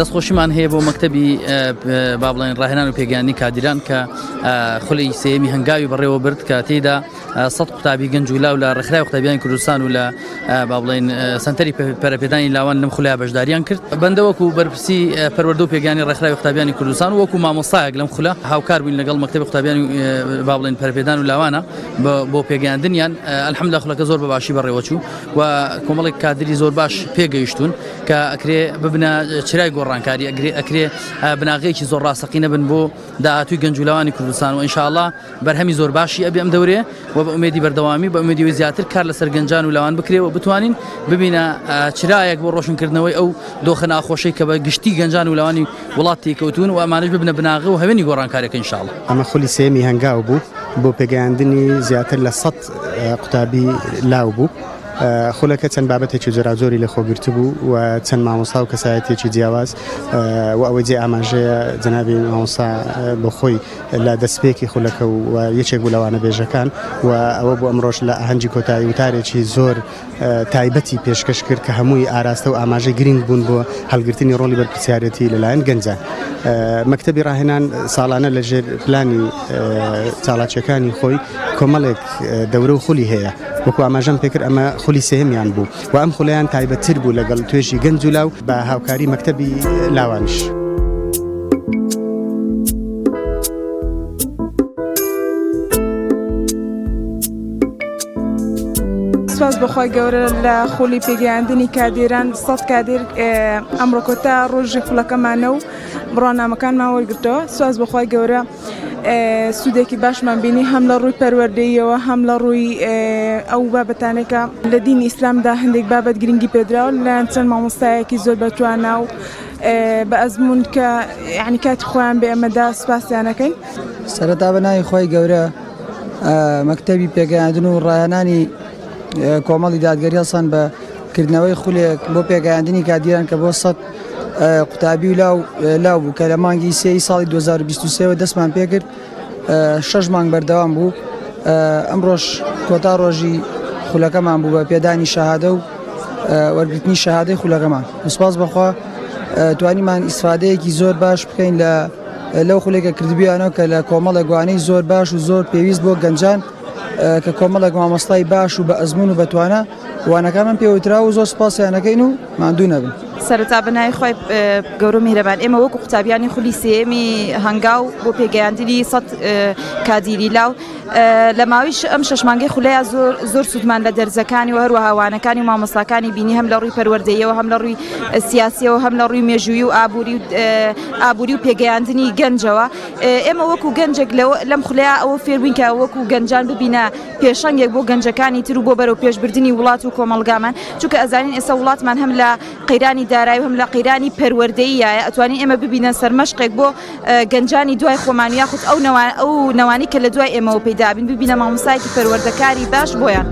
دەستخۆشیمان هەیە بۆ مەکتەبی با بڵێن ڕاهێنان و پێگەیاندنی کادیران کە خولی سێمی هەنگاوی بەڕێوە برد کە تێیدا 100 قوتابی گەنج و لاو لە ڕێکخراوی قوتابیانی کوردستان و لە با بڵێن سنتەری پەرەپێدانی لاوان لەم خولیا بەشداریان کرد. بەندە وەکو بەرپرسی پەروەردە و پێگەیاندنی ڕێکخراوی قوتابیانی کوردستان و وەکو مامۆستایەک لەم خولە هاوکار بووین لەگەڵ مەکتەبی قوتابیانی با بڵێن پەرەپێدان و لاوانە بۆ پێگەیاندنیان. الحەمدولیلا خولەکە زۆر بەباشی بەڕێوە چوو و کۆمەڵێک کادری زۆر باش پێگەیشتون کە ئەکرێ ببنە چرای گۆڕانکاری ئەکرێ بناغەیەکی زۆر ڕاستەقینە بن بۆ داهاتووی گەنج و لاوانی کوردستان و ئینشاءالله بەرهەمی زۆر باشی ئەبێ ئەم دەورێ و بە ئومێدی بەردەوامی بە ئومێدی زیاتر کار لەسەر گەنجان و لاوان بکرێ و بتوانین ببینە چرایەک بۆ ڕۆشنکردنەوەی ئەو دۆخە ناخۆشەی کە بە گشتی گەنجان و لاوانی وڵات تێکەوتون و ئەمانش ببنە بناغە و هەوێنی گۆڕانکاریەکە ئینشاءالله. ئەمە خولی سێمی هەنگاو بوو بۆ پێگەیاندنی زیاتر لە 100 قوتابی لاو بوو. خولەکە چەند بابەتێکی جۆرا-جۆری لە خۆگرت بوو و چەند مامۆستا و کەسایەتێکی جیاواز و ئەوەی جێ ئاماژەیە جەنابی مامۆستا بۆ خۆی لە دەستپێکی خولەکە و یەکێک بوو لەوانە بێژەکان و ئەوە بۆ ئەمڕۆژ لە ئاهەنگی کۆتایی وتارێکی زۆر تایبەتی پێشکەش کرد کە هەمووی ئاراستە و ئاماژەی گرنگ بوون بۆ هەڵگرتنی ڕۆڵی بەرپرسیارەتی لەلایەن گەنجان. مەکتەبی ڕاهێنان ساڵانە لەژێر پلانی چاڵاکیەکانی خۆی کۆمەڵێک دەورە و خولی هەیە وەکو ئاماژەم پێکرد ئەمە خولی سێهەمیان بوو و ئەم خولەیان تایبەتتر بوو لەگەڵ توێژی گەنج و لاو بە هاوکاری مەکتەبی لاوانش. سپاس بەخوای گەورە لە خولی پێگەیاندنی کادیران 100 کادیر ئەمڕۆ کۆتا ڕۆژی خولەکەمانە و بڕوانامەکانمان وەرگرتەوە. سپاس بەخوای گەورە سوودێکی باشمان بینی هەم لە ڕووی پەروەردەییەوە هەم لە ڕووی ئەو بابەتانێکە لە دینی ئیسلامدا هەندێک بابەت گرنگی پێدراوە لەلایەن چەند مامۆستایەکی زۆر بەتوانە و بە ئەزمون کە یعنی کاتی خۆیان بێ ئەمەدا سپاسیانەکەین. سەرەتا بەناوی خۆی گەورە مەکتەبی پێگەیاندن و ڕاهێنانی کۆمەڵی دادگەری هەڵسان بە کردنەوەی خولێک بۆ پێگەیاندنی کادیران کە بۆ 100 قوتابی و لاو بوو کە لە مانگی سێی ساڵی 2023 دەستمان پێکرد 6 مانگ بەردەوام بوو. ئەمڕۆژ کۆتا ڕۆژی خولەکەمان بوو بە پێدانی شەهادە و وەرگرتنی شەهادەی خولەکەمان. سوپاس بەخوا توانیمان ئیسفادەیەکی زۆر باش بکەین لەو خولێکە کردبیانەوە کە لە کۆمەڵە گوانەی زۆر باش و زۆر پێویست بۆ گەنجان کە کۆمەڵێک مامۆستای باش و بە ئەزمون و بەتوانە وانەکانمان پێوترا و زۆر سپاسیانەکەین و ماندوو نەبن. سەرەتا بەناوی خۆی گەورە و میهرەبان ئێمە وەکو قوتابیانی خولی سێمی هەنگاو بۆ پێگەیاندنی 100 کادیری لاو لە ماوەی ئەم 6 مانگەی خولەیە زۆر سوودمان لە دەرزەکانی و هەروەها هاوانەکانی و مامۆستاکانی بینی هەم لە ڕووی پەروەردەییەوە هەم لە ڕووی سیاسیەوە هەم لە ڕووی مێژووی و ئابووری و پێگەیاندنی گەنجەوە. ئێمە وەکو گەنجێک لەم خولەیە ئەوە فێربووین کە وەکو گەنجان ببینە پێشەنگێک بۆ گەنجەکانی تر و بۆ بەرەو پێشبردننی وڵات و کۆمەڵگامان چونکە ئەزانین ئێستا وڵاتمان هەم لە قەیرانی دارایی و هەم لە قەیرانی پەروەردەییایە ئەتوانین ئێمە ببینە سەرمەشقێک بۆ گەنجانی دوای خۆمان یاخود ئەو نەوانی کە لە دوای ئێمەوە پەیدا بین ببینە مامۆستایەکی پەروەردەکاری باش بۆیان.